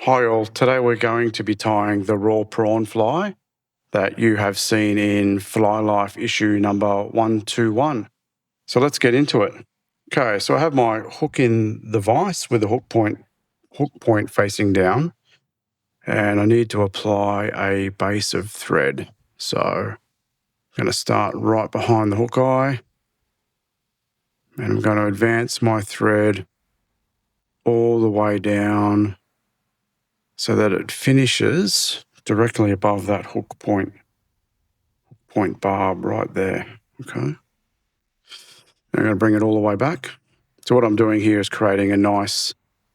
Hi all, today we're going to be tying the raw prawn fly that you have seen in Fly Life issue number 121. So let's get into it. Okay, so I have my hook in the vise with the hook point facing down, and I need to apply a base of thread. So I'm going to start right behind the hook eye, and I'm going to advance my thread all the way down so that it finishes directly above that hook point barb right there, okay? I'm going to bring it all the way back. So what I'm doing here is creating a nice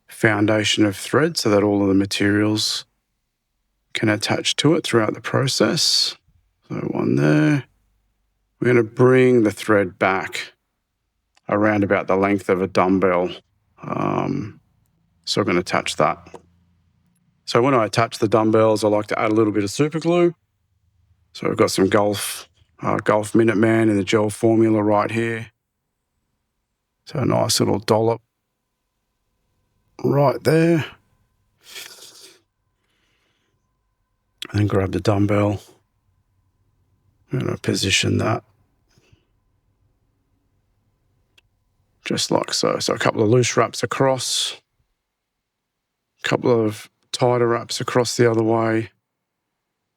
foundation of thread so that all of the materials can attach to it throughout the process. So one there. We're going to bring the thread back around about the length of a dumbbell. So I'm going to attach that. So when I attach the dumbbells, I like to add a little bit of super glue. So I've got some Golf Minuteman in the gel formula right here. So a nice little dollop right there. And then grab the dumbbell. I'm going to position that just like so. So a couple of loose wraps across, a couple of tighter wraps across the other way.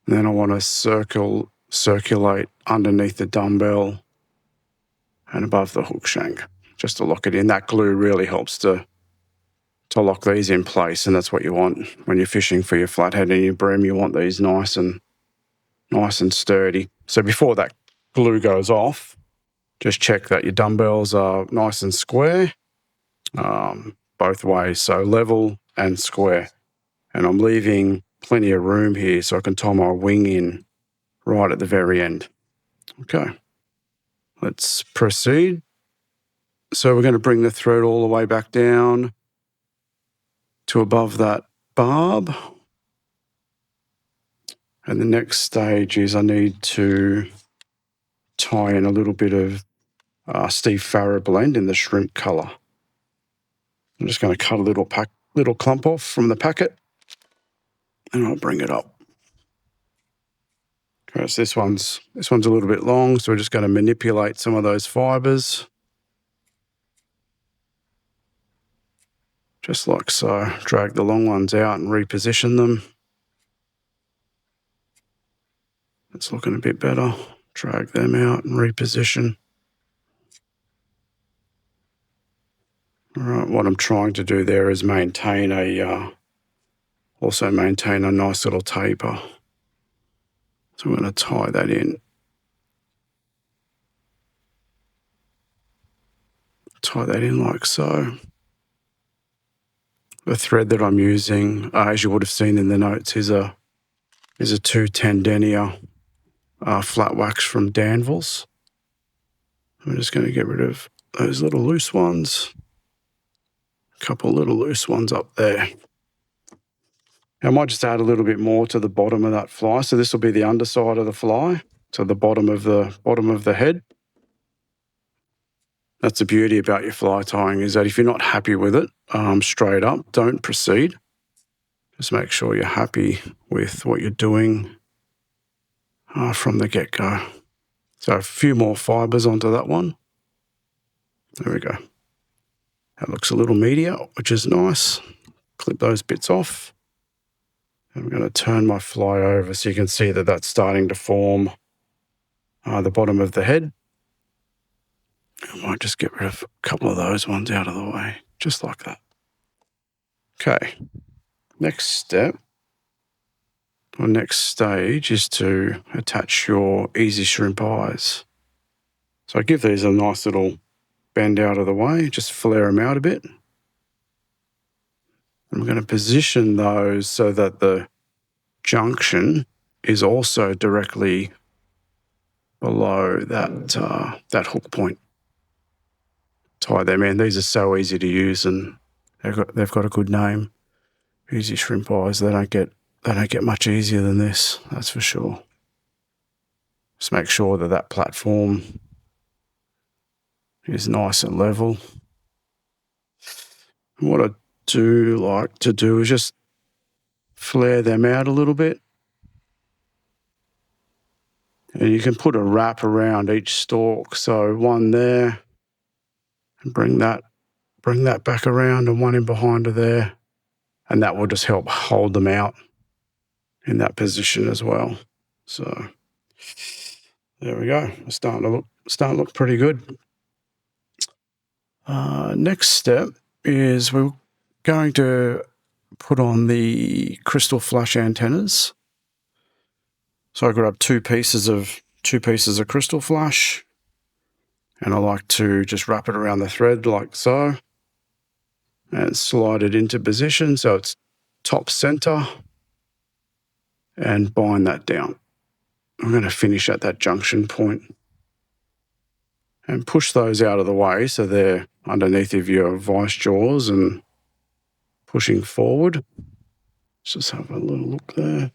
And then I want to circulate underneath the dumbbell and above the hook shank, just to lock it in. That glue really helps to lock these in place, and that's what you want when you're fishing for your flathead and your bream. You want these nice and sturdy. So before that glue goes off, just check that your dumbbells are nice and square, both ways, so level and square. And I'm leaving plenty of room here so I can tie my wing in right at the very end. Okay, let's proceed. So we're going to bring the thread all the way back down to above that barb. And the next stage is I need to tie in a little bit of Steve Farrah blend in the shrimp colour. I'm just going to cut a little clump off from the packet, and I'll bring it up. Okay, so this one's a little bit long, so we're just going to manipulate some of those fibres, just like so. Drag the long ones out and reposition them. It's looking a bit better. Drag them out and reposition. All right, what I'm trying to do there is maintain a nice little taper. So I'm going to tie that in. Tie that in like so. The thread that I'm using, as you would have seen in the notes, is a 210 denier flat wax from Dumbbells. I'm just going to get rid of those little loose ones. A couple little loose ones up there. I might just add a little bit more to the bottom of that fly. So this will be the underside of the fly, so the bottom of the head. That's the beauty about your fly tying, is that if you're not happy with it straight up, don't proceed. Just make sure you're happy with what you're doing from the get-go. So a few more fibres onto that one. There we go. That looks a little meatier, which is nice. Clip those bits off. I'm going to turn my fly over so you can see that that's starting to form the bottom of the head. I might just get rid of a couple of those ones out of the way, just like that. Okay, next step, or next stage, is to attach your easy shrimp eyes. So I give these a nice little bend out of the way, just flare them out a bit. I'm going to position those so that the junction is also directly below that hook point. Tie them in. These are so easy to use, and they've got a good name. Easy shrimp eyes. They don't get much easier than this, that's for sure. Just make sure that platform is nice and level. And what I do like to do is just flare them out a little bit. And you can put a wrap around each stalk. So one there, and bring that back around, and one in behind her there. And that will just help hold them out in that position as well. So there we go. It's starting to look pretty good. Next step is we're going to put on the Krystal flash antennas. So I grab two pieces of Krystal flash, and I like to just wrap it around the thread like so, and slide it into position so it's top center, and bind that down. I'm going to finish at that junction point and push those out of the way so they're underneath of your vice jaws and pushing forward. Let's just have a little look there.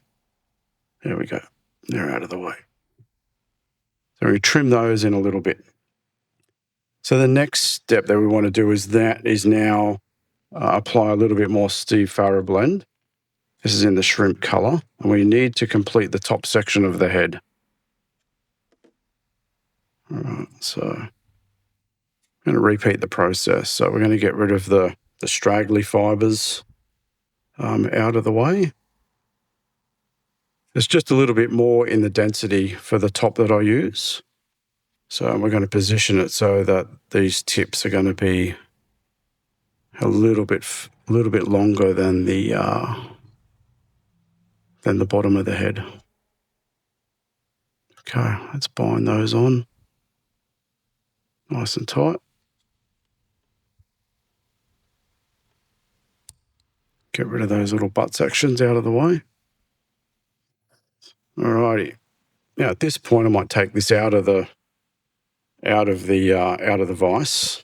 There we go. They're out of the way. So we trim those in a little bit. So the next step that we want to do is now apply a little bit more Steve Farrah blend. This is in the shrimp color, and we need to complete the top section of the head. All right, so I'm going to repeat the process. So we're going to get rid of the straggly fibers out of the way. There's just a little bit more in the density for the top that I use. So we're going to position it so that these tips are going to be a little bit longer than the bottom of the head. Okay, let's bind those on nice and tight. Get rid of those little butt sections out of the way. Alrighty. Now at this point, I might take this out of the vise.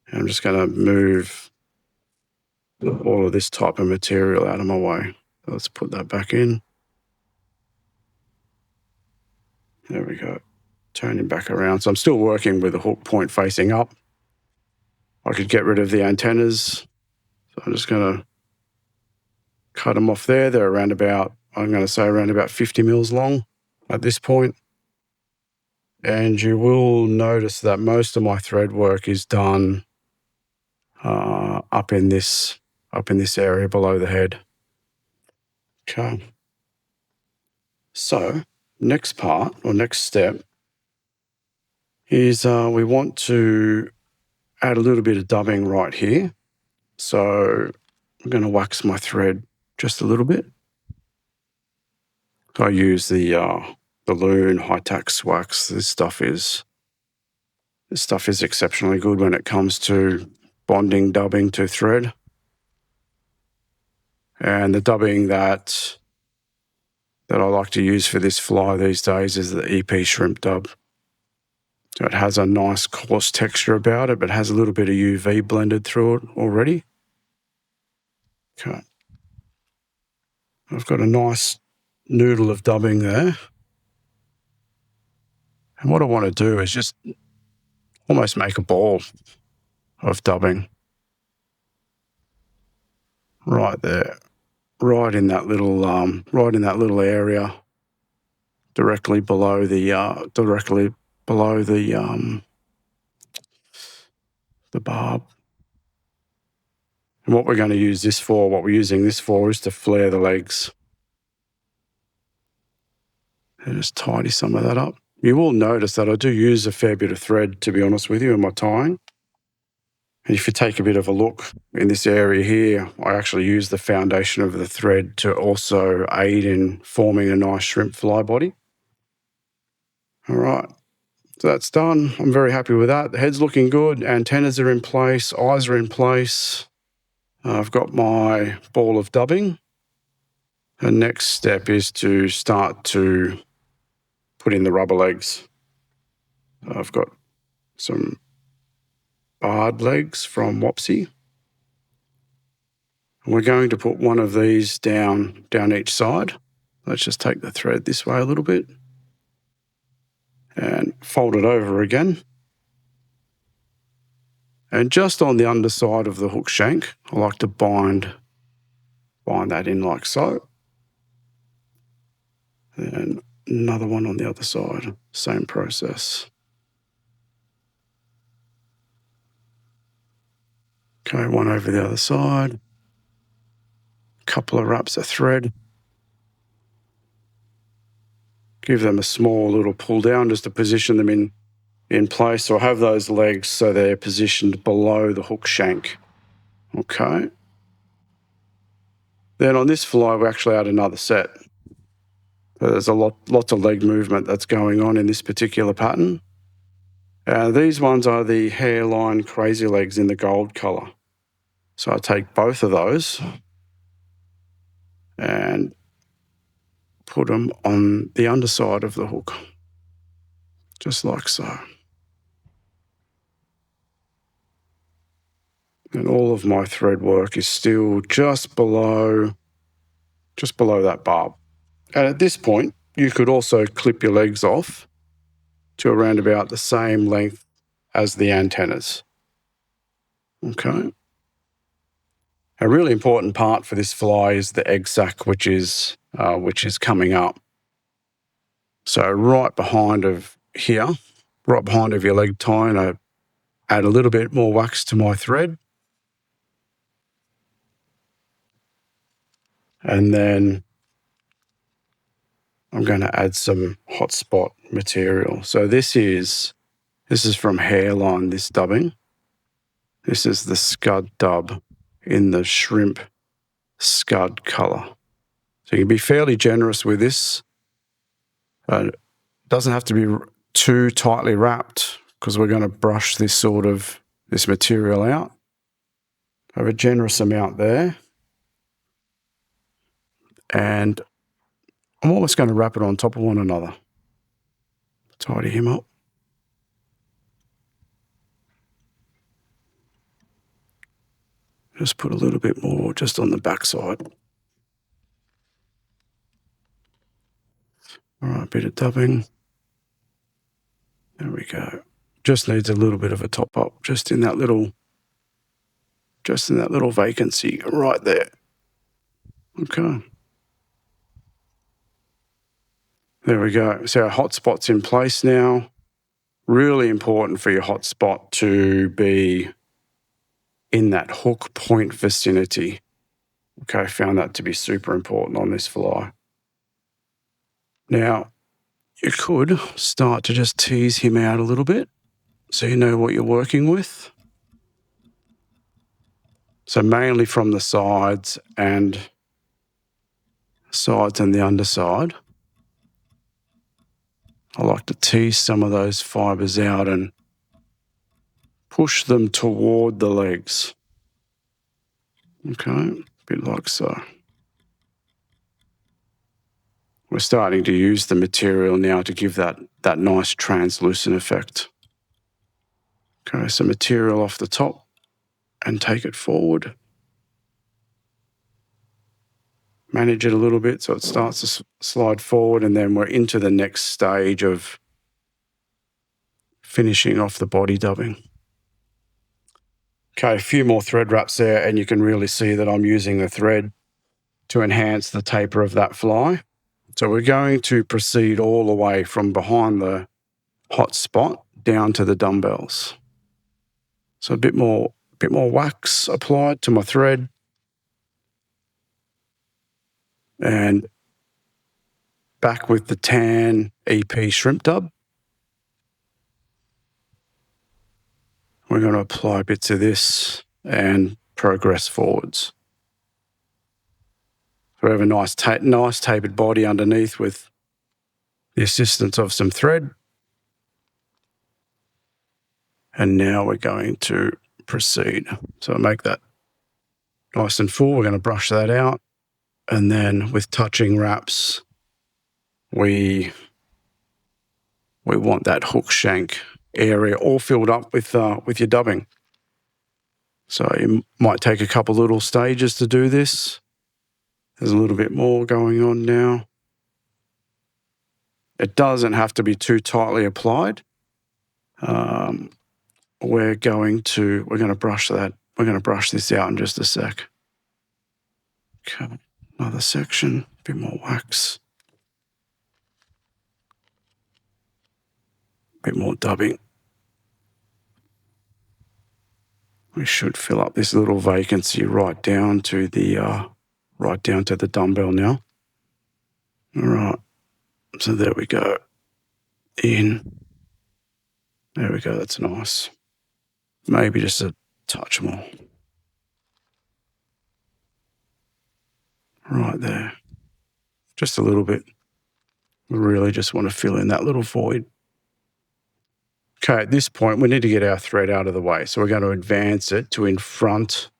And I'm just going to move all of this type of material out of my way. Let's put that back in. There we go. Turning back around. So I'm still working with the hook point facing up. I could get rid of the antennas. So I'm just going to cut them off there. They're around about 50 mils long at this point. And you will notice that most of my thread work is done up in this area below the head. Okay. So next step is we want to add a little bit of dubbing right here. So I'm going to wax my thread just a little bit. I use the Loon High-Tax wax. This stuff is exceptionally good when it comes to bonding dubbing to thread. And the dubbing that I like to use for this fly these days is the EP shrimp dub. So it has a nice coarse texture about it, but has a little bit of UV blended through it already. Okay. I've got a nice noodle of dubbing there. And what I want to do is just almost make a ball of dubbing right there, right in that little area, directly below the barb. And what we're using this for is to flare the legs. And just tidy some of that up. You will notice that I do use a fair bit of thread, to be honest with you, in my tying. And if you take a bit of a look in this area here, I actually use the foundation of the thread to also aid in forming a nice shrimp fly body. All right, so that's done. I'm very happy with that. The head's looking good. Antennas are in place. Eyes are in place. I've got my ball of dubbing. The next step is to start to put in the rubber legs. I've got some barred legs from Wapsi. We're going to put one of these down each side. Let's just take the thread this way a little bit and fold it over again. And just on the underside of the hook shank, I like to bind bind that in like so. And another one on the other side, same process. Okay, one over the other side. Couple of wraps of thread. Give them a small little pull down just to position them in place, or have those legs so they're positioned below the hook shank. Okay. Then on this fly, we actually add another set. So there's lots of leg movement that's going on in this particular pattern. These ones are the Hareline crazy legs in the gold colour. So I take both of those and put them on the underside of the hook, just like so. And all of my thread work is still just below that barb. And at this point, you could also clip your legs off to around about the same length as the antennas. Okay. A really important part for this fly is the egg sac, which is coming up. So right behind of here, right behind of your leg tine, I add a little bit more wax to my thread. And then I'm going to add some hotspot material. So this is from Hareline, this dubbing. This is the Scud dub in the shrimp Scud colour. So you can be fairly generous with this. It doesn't have to be too tightly wrapped because we're going to brush this material out. Have a generous amount there. And I'm almost going to wrap it on top of one another. Tidy him up. Just put a little bit more just on the back side. All right, a bit of dubbing. There we go. Just needs a little bit of a top up, just in that little vacancy right there. Okay. There we go. So our hotspot's in place now. Really important for your hotspot to be in that hook point vicinity. Okay, I found that to be super important on this fly. Now, you could start to just tease him out a little bit so you know what you're working with. So mainly from the sides and the underside. I like to tease some of those fibres out and push them toward the legs. Okay, a bit like so. We're starting to use the material now to give that nice translucent effect. Okay, so material off the top and take it forward. Manage it a little bit so it starts to slide forward, and then we're into the next stage of finishing off the body dubbing. Okay, a few more thread wraps there, and you can really see that I'm using the thread to enhance the taper of that fly. So we're going to proceed all the way from behind the hot spot down to the dumbbells. So a bit more wax applied to my thread. And back with the tan EP shrimp dub. We're going to apply bits of this and progress forwards. So we have a nice tapered body underneath with the assistance of some thread. And now we're going to proceed. So make that nice and full. We're going to brush that out. And then with touching wraps, we want that hook shank area all filled up with your dubbing. So you might take a couple little stages to do this. There's a little bit more going on now. It doesn't have to be too tightly applied. We're going to brush that. We're going to brush this out in just a sec. Okay, another section, a bit more wax. A bit more dubbing. We should fill up this little vacancy right down to the dumbbell now. All right, so there we go. In. There we go, that's nice. Maybe just a touch more. Right there. Just a little bit. We really just want to fill in that little void. Okay, at this point, we need to get our thread out of the way. So we're going to advance it to in front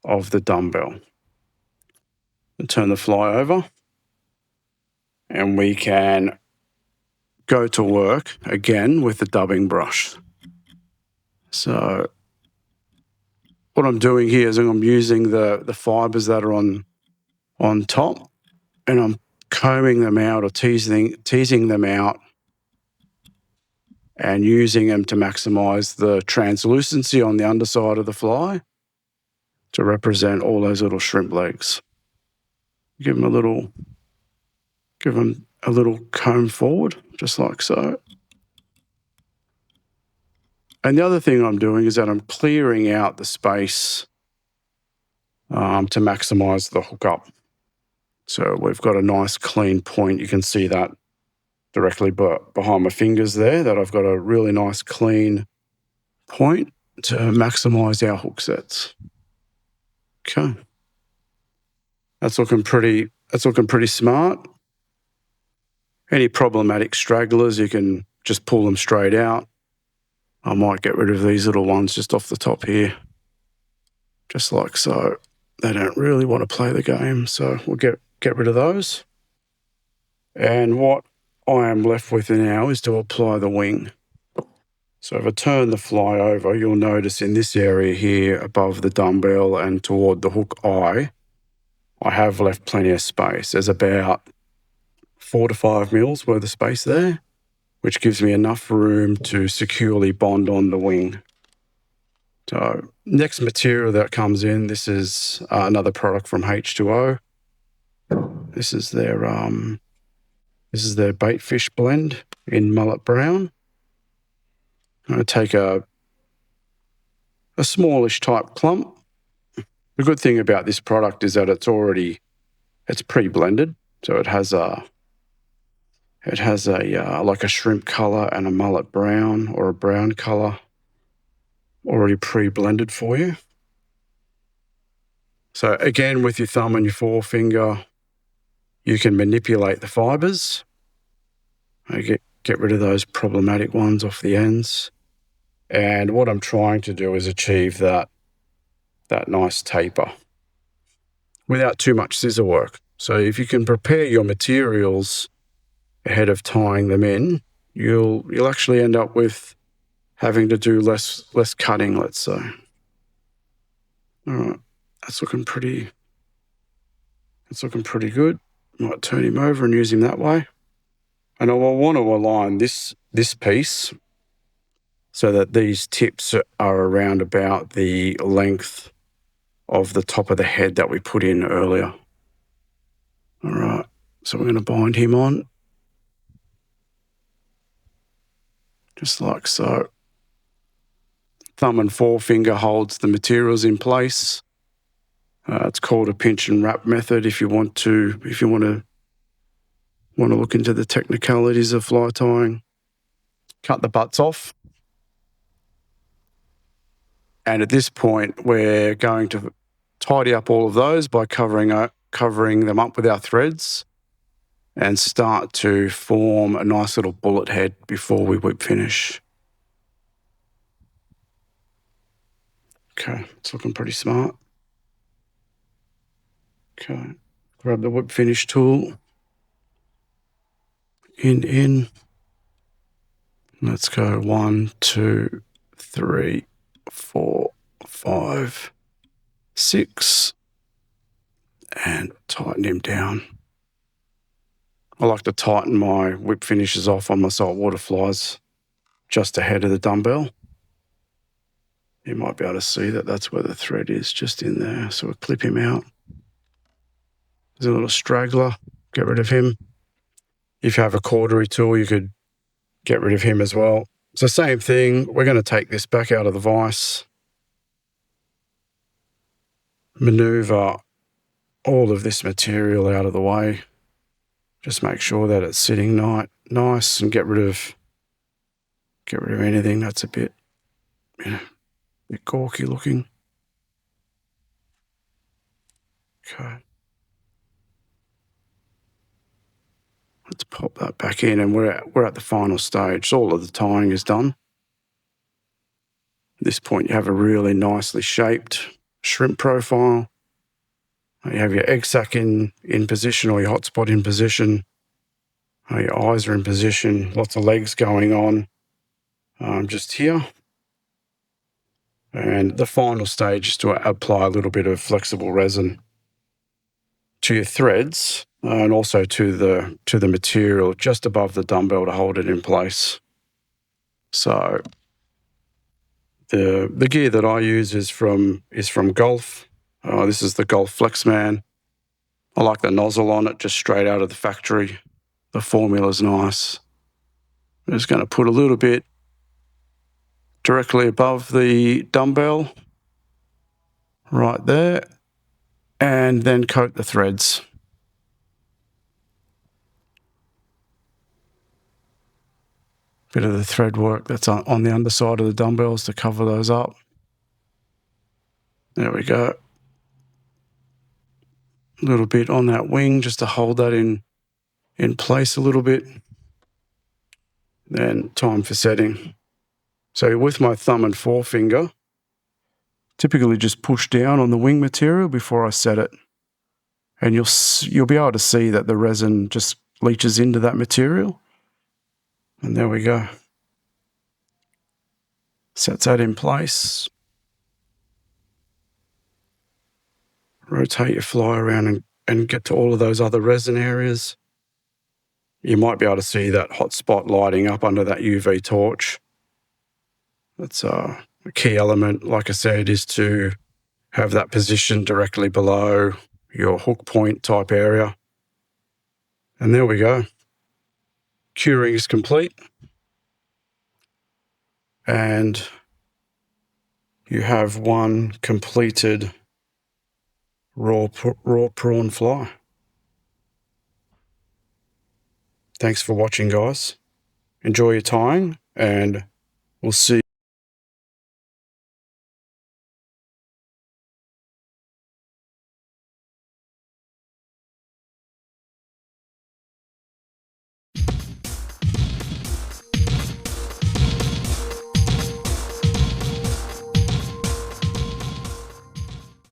of the dumbbell. And turn the fly over. And we can go to work again with the dubbing brush. So what I'm doing here is I'm using the fibers that are on top, and I'm combing them out or teasing them out and using them to maximize the translucency on the underside of the fly to represent all those little shrimp legs. Give them a little comb forward, just like so. And the other thing I'm doing is that I'm clearing out the space to maximize the hookup. So we've got a nice clean point. You can see that directly behind my fingers there, that I've got a really nice clean point to maximize our hook sets. Okay. That's looking pretty smart. Any problematic stragglers, you can just pull them straight out. I might get rid of these little ones just off the top here, just like so. They don't really want to play the game, so we'll get rid of those. And what I am left with now is to apply the wing. So if I turn the fly over, you'll notice in this area here above the dumbbell and toward the hook eye, I have left plenty of space. There's about 4 to 5 mils worth of space there, which gives me enough room to securely bond on the wing. So next material that comes in, this is another product from H2O. This is their Baitfish blend in Mullet Brown. I'm going to take a smallish type clump. The good thing about this product is that it's pre-blended, so it has a like a shrimp color and a mullet brown or a brown color already pre-blended for you. So again, with your thumb and your forefinger, you can manipulate the fibers. Get rid of those problematic ones off the ends. And what I'm trying to do is achieve that nice taper without too much scissor work. So if you can prepare your materials ahead of tying them in, you'll actually end up with having to do less cutting, let's say. All right, that's looking pretty good. Might turn him over and use him that way. And I will want to align this piece so that these tips are around about the length of the top of the head that we put in earlier. All right, so we're going to bind him on, just like so. Thumb and forefinger holds the materials in place. It's called a pinch and wrap method. If you want to look into the technicalities of fly tying, cut the butts off. And at this point, we're going to tidy up all of those by covering them up with our threads and start to form a nice little bullet head before we whip finish. Okay, it's looking pretty smart. Okay, grab the whip finish tool. In. Let's go 1, 2, 3, 4, 5, 6, and tighten him down. I like to tighten my whip finishes off on my saltwater flies just ahead of the dumbbell. You might be able to see that that's where the thread is, just in there. So we'll clip him out. There's a little straggler. Get rid of him. If you have a cautery tool, you could get rid of him as well. So same thing. We're going to take this back out of the vise. Maneuver all of this material out of the way. Just make sure that it's sitting nice and get rid of anything that's a bit, bit gawky looking. Okay. Let's pop that back in, and we're at the final stage. So all of the tying is done. At this point, you have a really nicely shaped shrimp profile. You have your egg sac in position, or your hotspot in position. Your eyes are in position. Lots of legs going on just here. And the final stage is to apply a little bit of flexible resin to your threads and also to the material just above the dumbbell to hold it in place. So the gear that I use is from Golf. This is the Golf Flexman. I like the nozzle on it, just straight out of the factory. The formula's nice. I'm just going to put a little bit directly above the dumbbell, right there, and then coat the threads. Bit of the thread work that's on the underside of the dumbbells to cover those up. There we go. A little bit on that wing just to hold that in place a little bit. Then time for setting. So with my thumb and forefinger, typically just push down on the wing material before I set it. And you'll be able to see that the resin just leaches into that material. And there we go. Sets that in place. Rotate your fly around and get to all of those other resin areas. You might be able to see that hot spot lighting up under that UV torch. That's a key element, like I said, is to have that position directly below your hook point type area. And there we go. Curing is complete. And you have one completed raw prawn fly. Thanks for watching, guys. Enjoy your tying, and we'll see